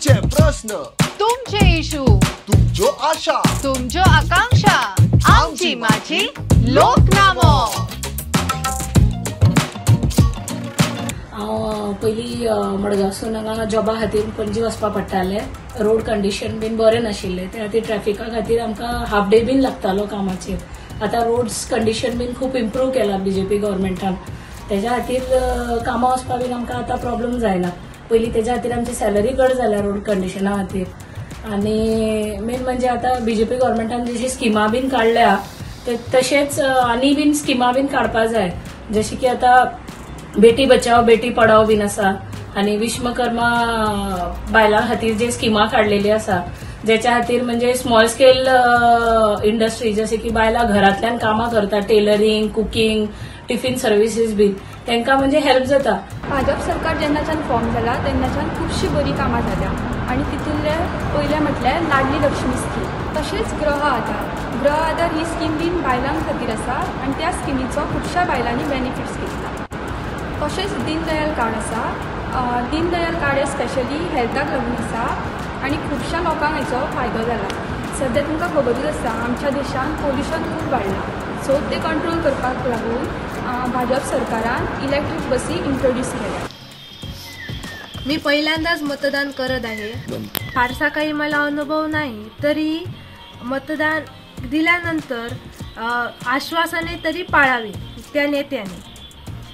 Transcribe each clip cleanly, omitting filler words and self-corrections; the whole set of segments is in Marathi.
तुमचे प्रश्न, तुमचे इशू, तुमच्यो आशा, तुमच्यो आकांक्षा आमची माझी लोकनामो। हांव पयलीं मडगांवसून हांगा जॉबा खातीर पणजी वचपा पडटालें। रोड कंडिशन बीन बरें नाशिल्लें, त्या खातीर ट्रॅफिका खातीर आमकां हाफ डे बीन लागतालो कामाचेर। आतां रोड्स कंडिशन बीन खूब इम्प्रूव केला बीजेपी गव्हर्मेंटान, तेज्या खातीर कामां वचपा बीन आमकां आतां प्रॉब्लेम जायना। पयलीं तेज्या खातीर आमची सॅलरी कट जाल्या रोड कंडिशना खातीर। आनी मेन म्हणजे आतां बीजेपी गव्हर्मेंटान जशी स्किमा बीन काडल्या तशेंच आनी बीन स्किमा बीन काडपा जाय, जशी की आतां बेटी बचाव बेटी पढाओ बीन आसा, आनी विश्वकर्मा बायलां खातीर जे स्किमा काडलेली आसा, जेच्या खातीर म्हणजे स्मॉल स्केल इंडस्ट्री जसे की बायलां घरांतल्यान कामां करता, टेलरिंग, कुकिंग, टिफिन सर्विसीस बीन, तांकां म्हणजे हेल्प जाता। भाजप सरकार जेन्नाच्यान फॉर्म जाला तेन्नाच्यान खुबशी बरी कामां जाल्या, आनी तितूंतले पयलें म्हटल्यार लाडली लक्ष्मी स्कीम, तशेंच गृह आधार ही स्कीम बीन बायलां खातीर आसा, आनी त्या स्किमीचो खुबश्या बायलांनी बेनिफिट्स घेतला। तशेंच दीनदयाल कार्ड आसा, दीनदयाल कार्ड हे स्पेशली हेल्थाक लागून आसा, आनी खुबश्या लोकांक हेचो फायदो जाला। सद्या तुमकां खबरूच आसा आमच्या देशांत पोल्युशन खूब वाडलां, सो ते कंट्रोल करपाक लागून भाजप सरकारान इलेक्ट्रीक बसी इंट्रोड्यूस केल्या। मी पहिल्यांदाच मतदान करत आहे, फारसा काही मला अनुभव नाही, तरी मतदान दिल्यानंतर आश्वासने तरी पाळावी त्या नेत्याने,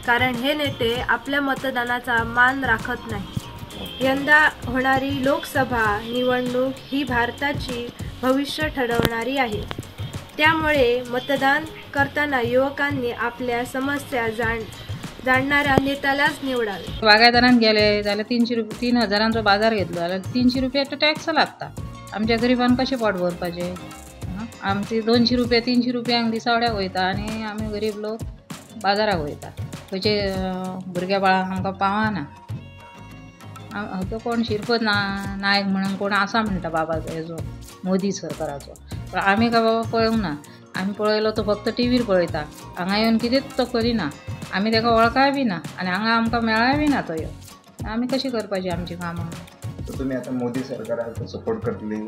कारण हे नेते आपल्या मतदानाचा मान राखत नाही। यंदा होणारी लोकसभा निवडणूक ही भारताची भविष्य ठरवणारी आहे, त्यामुळे मतदान करताना युवकांनी आपल्या समस्या जाणणाऱ्या नेत्यालाच निवडावे। बागायदारान गेले जाल्यार 3,000 बाजार घेतलो जाल्यार 300 रुपया टॅक्स लागता। आमच्या गरिबांक कशें पोट भरपाचें? आमचे 200 रुपया 300 रुपयांक दिसावड्याक वयता आनी आमी गरीब लोक बाजाराक वयता, खंयचे भुरग्या बाळांक आमकां पावना। तो कोण शिरपत नायक म्हणून कोण आसा म्हणटा बाबा हेजो मोदी सरकाराचो, पण आमी काय बाबा पळोवंक ना। आमी पळयलो तो फक्त टीव्हीर पळयता, हांगा येवन कितेंच तो करिना, आमी ताका वळखाय बी ना, आनी हांगा आमकां मेळाय बी ना तो येवन। आमी कशी करपाची आमची कामां? तुमी आतां मोदी सरकाराक सपोर्ट करतली?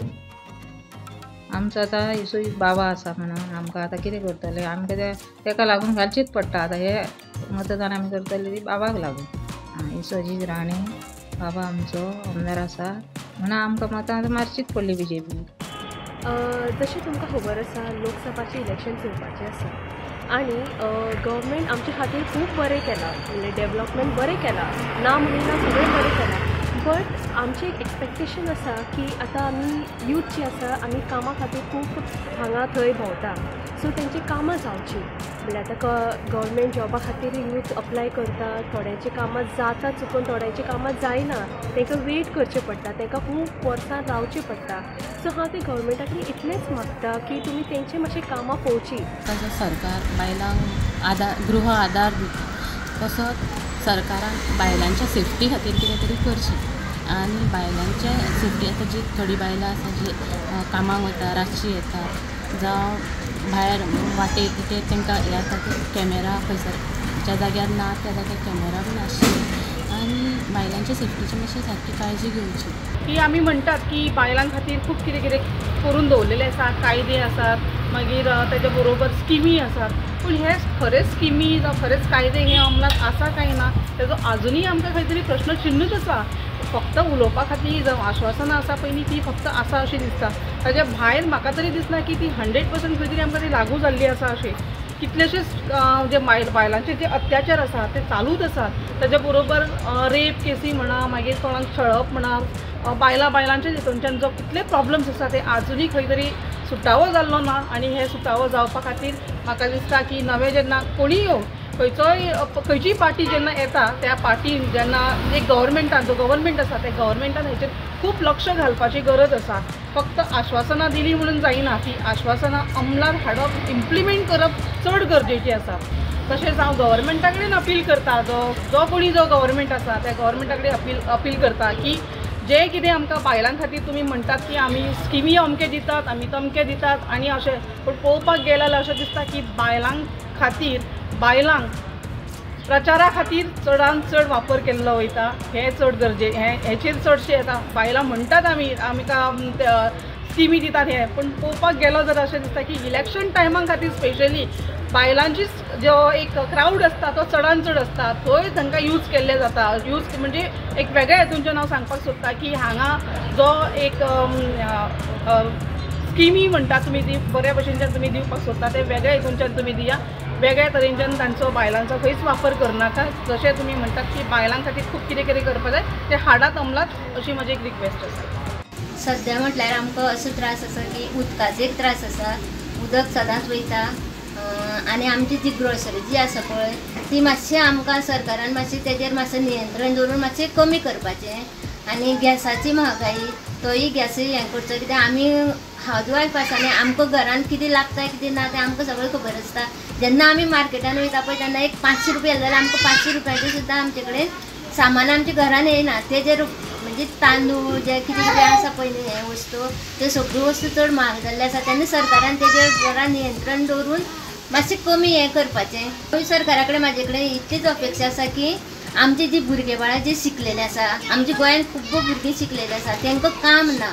आमचो आतां इसो बाबा आसा म्हणून आमकां आतां कितें करतले? आमकां ताका लागून घालचीच पडटा। आतां हे मतदान आमी करतले ती बाबाक लागून। इसोजी राणे बाबा आमचो आमदार आसा म्हणून आमकां मतां आतां मारचीच पडली बीजेपी। जशें तुमकां खबर आसा लोकसभाचे इलेक्शन चलपाचें आसा, आनी गव्हर्मेंट आमचे खातीर खूब बरें केलां, म्हणजे डेवलपमेंट बरें केलां, ना म्हणिना सगळें बरें केलां। बट आमचें एक एक्सपेक्टेशन आसा की आतां आमी यूथ जी आसा आमी कामा खातीर खूब हांगा थंय भोंवता, सो तेंची कामां जावची। म्हणल्यार आतां गव्हर्मेंट जॉबा खातीर यूथ अप्लाय करता, थोड्यांची कामां जाता चुकून, थोड्यांची कामां जायना, तांकां वेट करचें पडटा, तांकां खूब वर्सां रावचें पडटा। सो हांव ते गव्हर्मेंटा कडेन इतलेंच मागता की तुमी तेंचे मातशें कामां पळोवची। ताजो सरकार बायलांक गृह आधार दिता, तसोच सरकारान बायलांच्या सेफ्टी खातीर कितें तरी करचें, आनी बायलांच्या सेफ्टी आतां जी थोडी बायलां आसा जी कामाक वता, रातची येता, जावं भायर वाटेर कितें तांकां हें जाता कॅमेरा खंयसर ज्या जाग्यार ना त्या जाग्यार कॅमेरा बीन आसचे, आनी बायलांच्या सेफ्टीची मातशी सारकी काळजी घेवची। की आमी म्हणटात की बायलां खातीर खूब कितें कितें करून दवरलेले आसा, कायदे आसात, मागीर तेच्या बरोबर स्किमी आसात, पूण हे खरेंच स्किमी जावं खरेंच कायदे हे अमलात आसा काय ना तेजो आजुनूय आमकां खंय तरी प्रश्न चिन्हूच आसा। फक्त उलोवपा खातीर जावं आश्वासनां आसा पळय ती फक्त आसा अशें दिसता, ताच्या भायर म्हाका तरी दिसना की ती 100% खंय तरी आमकां ती लागू जाल्ली आसा अशें। कितलेशेच जे बायलांचे जे अत्याचार आसा ते चालूच आसात, ताच्या बरोबर रेप केसी म्हणा, मागीर कोणाक छळप म्हणा, बायलांच्या हितूनच्यान जो कितले प्रॉब्लम्स आसा ते आजुनूय खंय तरी सुटावो जाल्लो ना, आनी हे सुटावो जावपा खातीर म्हाका दिसता की नवे जेन्ना कोणीय येवन खंयचीय पार्टी जेन्ना येता त्या पार्टीन जेन्ना एक गव्हर्मेंटान जो गव्हर्मेंट आसा त्या गव्हर्मेंटान हेचेर खूब लक्ष घालपाची गरज आसा। फक्त आश्वासनां दिली म्हणून जायना, ती आश्वासनां अमलात हाडप, इम्प्लिमेंट करप चड गरजेची आसा। तशेंच हांव गव्हर्मेंटा कडेन अपील करता, जो कोणी जो गव्हर्मेंट आसा त्या गव्हर्मेंटा कडेन अपील करता की जे कितें आमकां बायलां खातीर तुमी म्हणटात की आमी स्किमी अमके दितात, आमी तमके दितात आनी अशें, पूण पळोवपाक गेले जाल्यार अशें दिसता की बायलां खातीर बायलांक प्रचारा खातीर चडांत चड वापर केल्लो वयता हे चड हेचेर चडशे येता बायलां म्हणटात आमकां स्किमी दितात हे पण पळोवपाक गेलो जाल्यार अशें दिसता की इलेक्शन टायमा खातीर स्पेशली बायलांचीच जो एक क्रावड आसता तो चडांत चड आसता थंय तांकां यूज केल्ले जाता यूज म्हणजे एक वेगळ्या हेतूनच्यान हांव सांगपाक सोदता की हांगा जो एक स्किमी म्हणटा तुमी ती बऱ्या भशेनच्यान तुमी दिवपाक सोदता ते वेगळ्या हेतूनच्यान तुमी दिया वेगळ्या तरेच्यान तांचो बायलांचो खंयच वापर करनाका जशें तुमी म्हणटात की बायलां खातीर खूब कितें कितें करपाक जाय ते हाडात अंमलात अशी म्हजी एक रिक्वेस्ट आसा सध्या म्हटल्यार आमकां असो त्रास आसा की उदकाचो एक त्रास आसा उदक सदांच वयता आनी आमची जी ग्रोसरी जी आसा पळय ती मातशी आमकां सरकारान मातशी तेजेर मातशें नियंत्रण दवरून मातशें कमी करपाचें आनी गॅसाची महागाई तोय गॅस हें करचो कित्याक आमी हावज वायफ आसा आनी आमकां घरान कितें लागता कितें ना तें आमकां सगळें खबर आसता जेन्ना आमी मार्केटान वयता पळय तेन्ना एक 500 रुपया जाल्यार आमकां 500 रुपयाचें सुद्दां आमचे कडेन सामान आमच्या घरान येना तेजेर म्हणजे तांदूळ जे कितें कितें आसा पळय हे वस्तू त्यो सगळ्यो वस्तू चड म्हारग जाल्ले आसा तेन्ना सरकारान तेजेर जरा नियंत्रण दवरून मातशें कमी हें करपाचें सरकारा कडेन म्हाजे कडेन इतलीच अपेक्षा आसा की आमचे जी भुरगे बाळां जे शिकलेले आसा आमच्या गोंयांत खूब भुरगीं शिकलेलीं आसा तांकां काम ना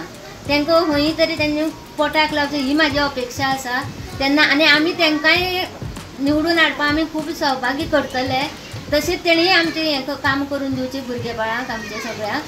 तांकां खंय तरी तांणी पोटाक लावचें ही म्हाजी अपेक्षा आसा तेन्ना आनी आमी तांकांय निवडून हाडपाक आमी खूब सहभागी करतले तशेंच तेणीय आमचें हें काम करून दिवचें भुरगे बाळांक आमच्या सगळ्यांक